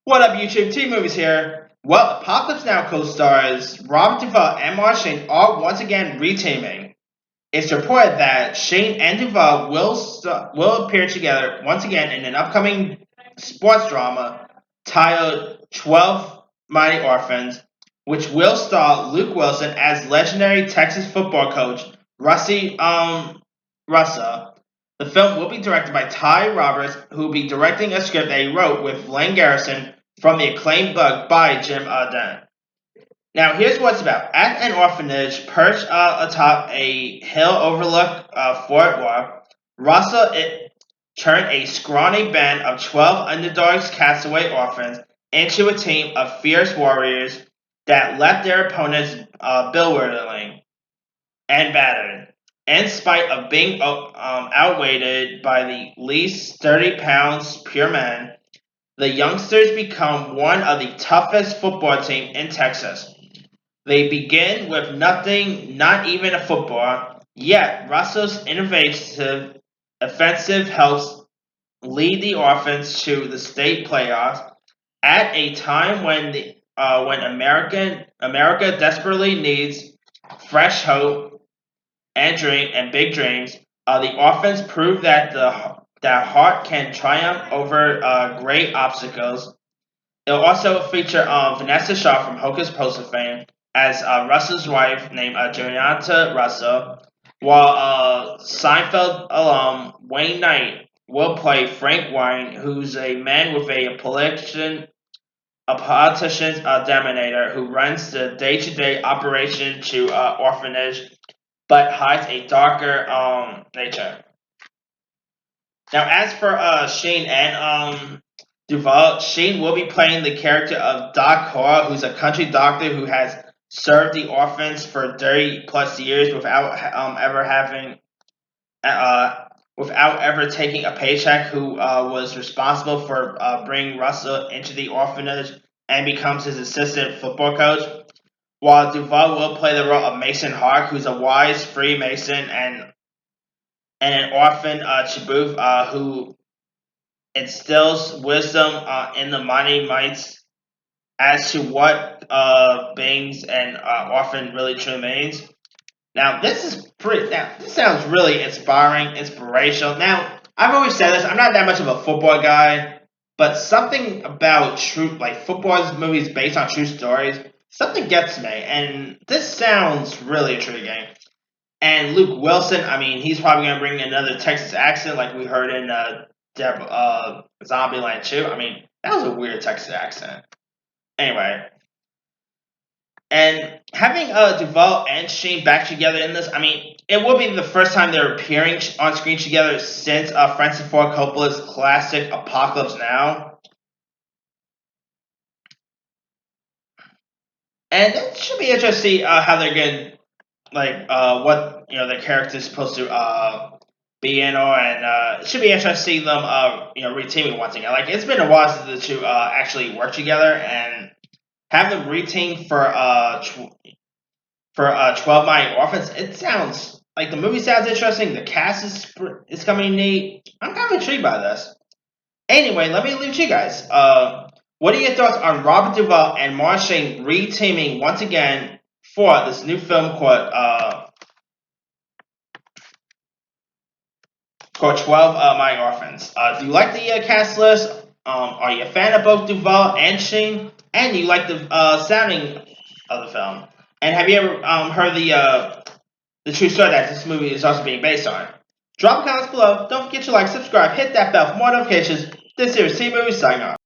What up, YouTube? Team Movies here. Well, Apocalypse Now co-stars Robert Duvall and Martin Sheen are once again reteaming. It's reported that Sheen and Duvall will appear together once again in an upcoming sports drama titled 12 Mighty Orphans, which will star Luke Wilson as legendary Texas football coach Russie Russa. The film will be directed by Ty Roberts, who will be directing a script that he wrote with Lane Garrison from the acclaimed book by Jim Dent. Now, here's what it's about. At an orphanage perched atop a hill overlook Fort Worth, Russell turned a scrawny band of 12 underdogs castaway orphans into a team of fierce warriors that left their opponents bewildering and battered. In spite of being outweighed by the least 30 pounds pure men, the youngsters become one of the toughest football teams in Texas. They begin with nothing, not even a football, yet Russell's innovative offensive helps lead the Orphans to the state playoffs at a time when America desperately needs fresh hope and big dreams. The Orphans prove that heart can triumph over great obstacles. It'll also feature Vanessa Shaw from Hocus Pocus fame as Russell's wife named Juliana Russell, while Seinfeld alum Wayne Knight will play Frank Wine, who's a man with a politician's dominator who runs the day-to-day operation to orphanage, but hides a darker nature. Now, as for Shane and Duvall, Sheen will be playing the character of Doc Cora, who's a country doctor who has served the orphans for 30 plus years without ever taking a paycheck. Who was responsible for bringing Russell into the orphanage and becomes his assistant football coach. While Duvall will play the role of Mason Hawk, who's a wise Freemason and an orphan Chaboof who instills wisdom in the mighty mites as to what beings and orphan really truly means. Now, this is pretty. Now, this sounds really inspiring, inspirational. Now, I've always said this. I'm not that much of a football guy, but something about like football movies based on true stories, something gets me, and this sounds really intriguing. And Luke Wilson, I mean, he's probably gonna bring another Texas accent like we heard in Zombieland 2. I mean, that was a weird Texas accent. Anyway, and having Duvall and Shane back together in this, I mean, it will be the first time they're appearing on screen together since Francis Ford Coppola's classic Apocalypse Now. And it should be interesting to see how they're going to, like, what, the character's supposed to be in, and it should be interesting to see them, reteaming once again. Like, it's been a while since the two actually worked together, and have them reteam for 12 Mighty Orphans. It sounds like the movie sounds interesting. The cast is coming neat. I'm kind of intrigued by this. Anyway, let me leave it to you guys. What are your thoughts on Robert Duvall and Martin Sheen reteaming once again for this new film called 12 Mighty Orphans? Do you like the cast list? Are you a fan of both Duvall and Sheen? And you like the sounding of the film? And have you ever heard the true story that this movie is also being based on? Drop comments below. Don't forget to like, subscribe, hit that bell for more notifications. This here is T Movie signing off.